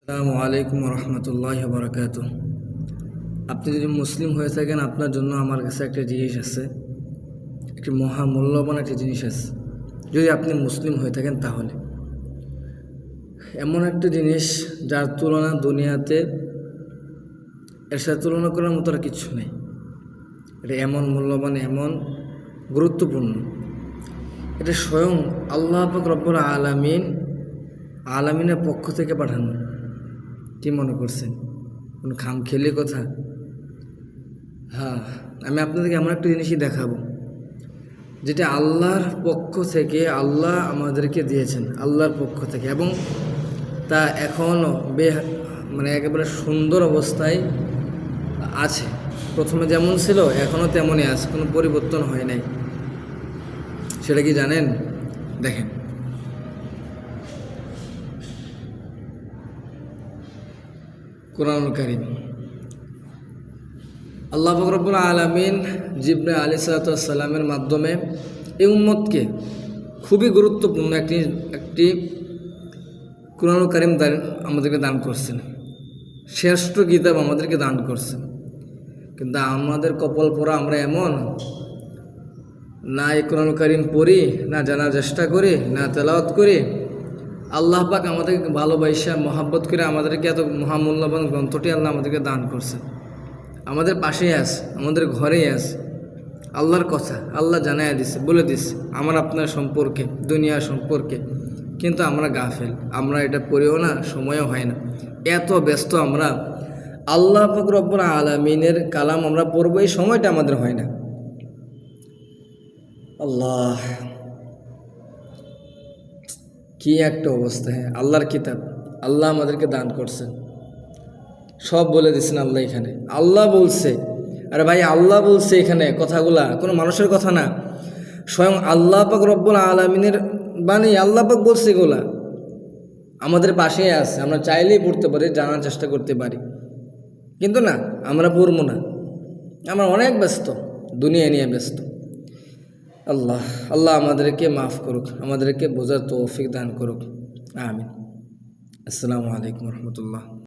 আসসালামু আলাইকুম রহমতুল্লাহ বরকাত। আপনি যদি মুসলিম হয়ে থাকেন, আপনার জন্য আমার কাছে একটা জিনিস আছে, একটি মহামূল্যবান একটি জিনিস আছে। যদি আপনি মুসলিম হয়ে থাকেন তাহলে এমন একটা জিনিস যার তুলনা দুনিয়াতে এর সাথে তুলনা করার মতো আর কিছু নেই। এটা এমন মূল্যবান, এমন গুরুত্বপূর্ণ, এটা স্বয়ং আল্লাহ পাক রব্বুল আলামিনের পক্ষ থেকে পাঠানো। কি মনে করছেন কোনো খামখেয়ালি কথা? হ্যাঁ, আমি আপনাদেরকে এমন একটা জিনিসই দেখাবো যেটা আল্লাহর পক্ষ থেকে আল্লাহ আমাদেরকে দিয়েছেন, আল্লাহর পক্ষ থেকে, এবং তা এখনও একেবারে সুন্দর অবস্থায় আছে। প্রথমে যেমন ছিল এখনও তেমনই আছে, কোনো পরিবর্তন হয় নাই। সেটা কি জানেন? দেখেন, কোরআনুল কারীম। আল্লাহ পাক রব্বুল আলামিন জিবরাইল আলাইহিস সালামের মাধ্যমে এই উম্মতকে খুবই গুরুত্বপূর্ণ একটি কোরআনুল কারীম আমাদেরকে দান করছেন, শ্রেষ্ঠ কিতাব আমাদেরকে দান করছেন। কিন্তু আমাদের কপাল পোড়া, আমরা এমন না এই কোরআনুল কারীম পড়ি, না জানার চেষ্টা করি, না তেলাওয়াত করি। আল্লাহ পাক আমাদেরকে ভালোবাসা মহাব্বত করে আমাদেরকে এত মহামূল্যবান গ্রন্থটি আল্লাহ আমাদেরকে দান করছে। আমাদের পাশেই আছে, আমাদের ঘরেই আছে। আল্লাহর কথা আল্লাহ জানাইয়া দিছে, বলে দিছে আমার আপনার সম্পর্কে, দুনিয়ার সম্পর্কে। কিন্তু আমরা গাফেল, আমরা এটা পড়েও না, সময়ও হয় না, এত ব্যস্ত আমরা। আল্লাহ পাক রব্বুল আলামিনের কালাম আমরা পড়বো, এই সময়টা আমাদের হয় না। আল্লাহ, কি একটা অবস্থা! হ্যাঁ, আল্লাহর কিতাব আল্লাহ আমাদেরকে দান করছেন, সব বলে দিচ্ছেন আল্লাহ এখানে। আল্লাহ বলছে, আরে ভাই আল্লাহ বলছে এখানে, কথাগুলা কোনো মানুষের কথা না, স্বয়ং আল্লাহ পাক রব্বুল আলামিনের বাণী। আল্লাহ পাক বলছে এগুলা, আমাদের পাশেই আছে, আমরা চাইলেই পড়তে পারি, জানার চেষ্টা করতে পারি, কিন্তু না, আমরা পড়বো না। আমরা অনেক ব্যস্ত, দুনিয়া নিয়ে ব্যস্ত। আল্লাহ আল্লাহ আমাদেরকে মাফ করুক, আমাদেরকে বোঝার তৌফিক দান করুক, আমিন। আসসালামু আলাইকুম রহমতুল্লাহ।